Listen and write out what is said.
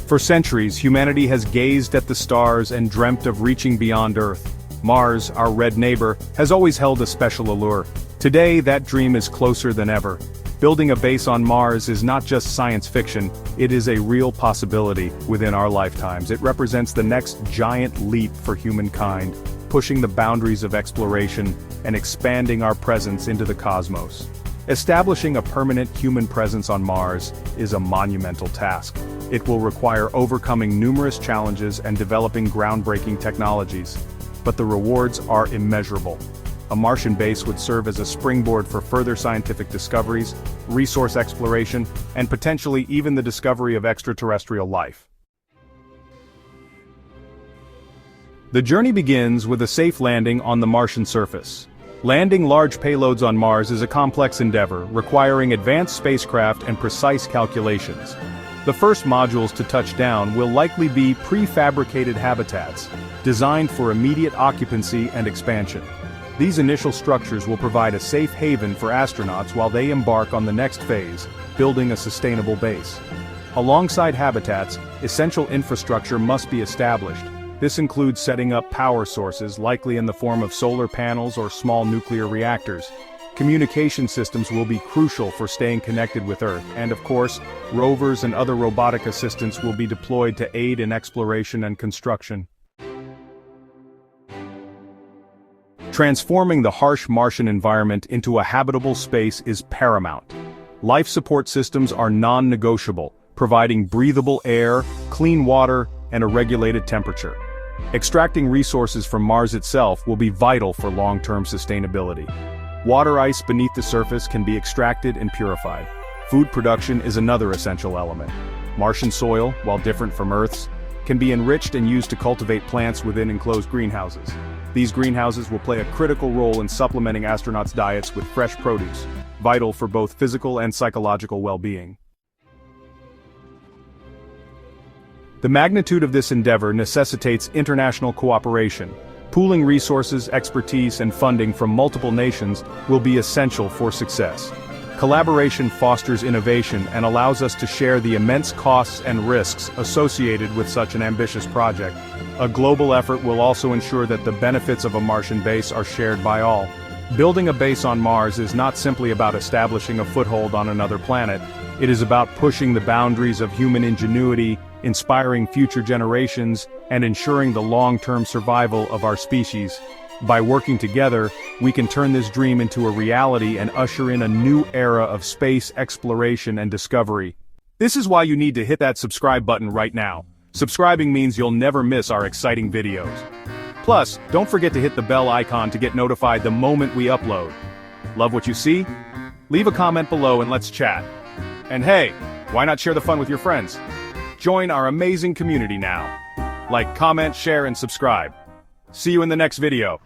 For centuries, humanity has gazed at the stars and dreamt of reaching beyond Earth. Mars, our red neighbor, has always held a special allure. Today, that dream is closer than ever. Building a base on Mars is not just science fiction, it is a real possibility within our lifetimes. It represents the next giant leap for humankind, pushing the boundaries of exploration and expanding our presence into the cosmos. Establishing a permanent human presence on Mars is a monumental task. It will require overcoming numerous challenges and developing groundbreaking technologies. But the rewards are immeasurable. A Martian base would serve as a springboard for further scientific discoveries, resource exploration, and potentially even the discovery of extraterrestrial life. The journey begins with a safe landing on the Martian surface. Landing large payloads on Mars is a complex endeavor, requiring advanced spacecraft and precise calculations. The first modules to touch down will likely be prefabricated habitats, designed for immediate occupancy and expansion. These initial structures will provide a safe haven for astronauts while they embark on the next phase, building a sustainable base. Alongside habitats, essential infrastructure must be established. This includes setting up power sources, likely in the form of solar panels or small nuclear reactors. Communication systems will be crucial for staying connected with Earth, and of course, rovers and other robotic assistants will be deployed to aid in exploration and construction. Transforming the harsh Martian environment into a habitable space is paramount. Life support systems are non-negotiable, providing breathable air, clean water, and a regulated temperature. Extracting resources from Mars itself will be vital for long-term sustainability. Water ice beneath the surface can be extracted and purified. Food production is another essential element. Martian soil, while different from Earth's, can be enriched and used to cultivate plants within enclosed greenhouses. These greenhouses will play a critical role in supplementing astronauts' diets with fresh produce, vital for both physical and psychological well-being. The magnitude of this endeavor necessitates international cooperation. Pooling resources, expertise, and funding from multiple nations will be essential for success. Collaboration fosters innovation and allows us to share the immense costs and risks associated with such an ambitious project. A global effort will also ensure that the benefits of a Martian base are shared by all. Building a base on Mars is not simply about establishing a foothold on another planet. It is about pushing the boundaries of human ingenuity, inspiring future generations, and ensuring the long-term survival of our species. By working together, we can turn this dream into a reality and usher in a new era of space exploration and discovery. This is why you need to hit that subscribe button right now. Subscribing means you'll never miss our exciting videos. Plus, don't forget to hit the bell icon to get notified the moment we upload. Love what you see? Leave a comment below and let's chat. And hey, why not share the fun with your friends? Join our amazing community now. Like, comment, share, and subscribe. See you in the next video.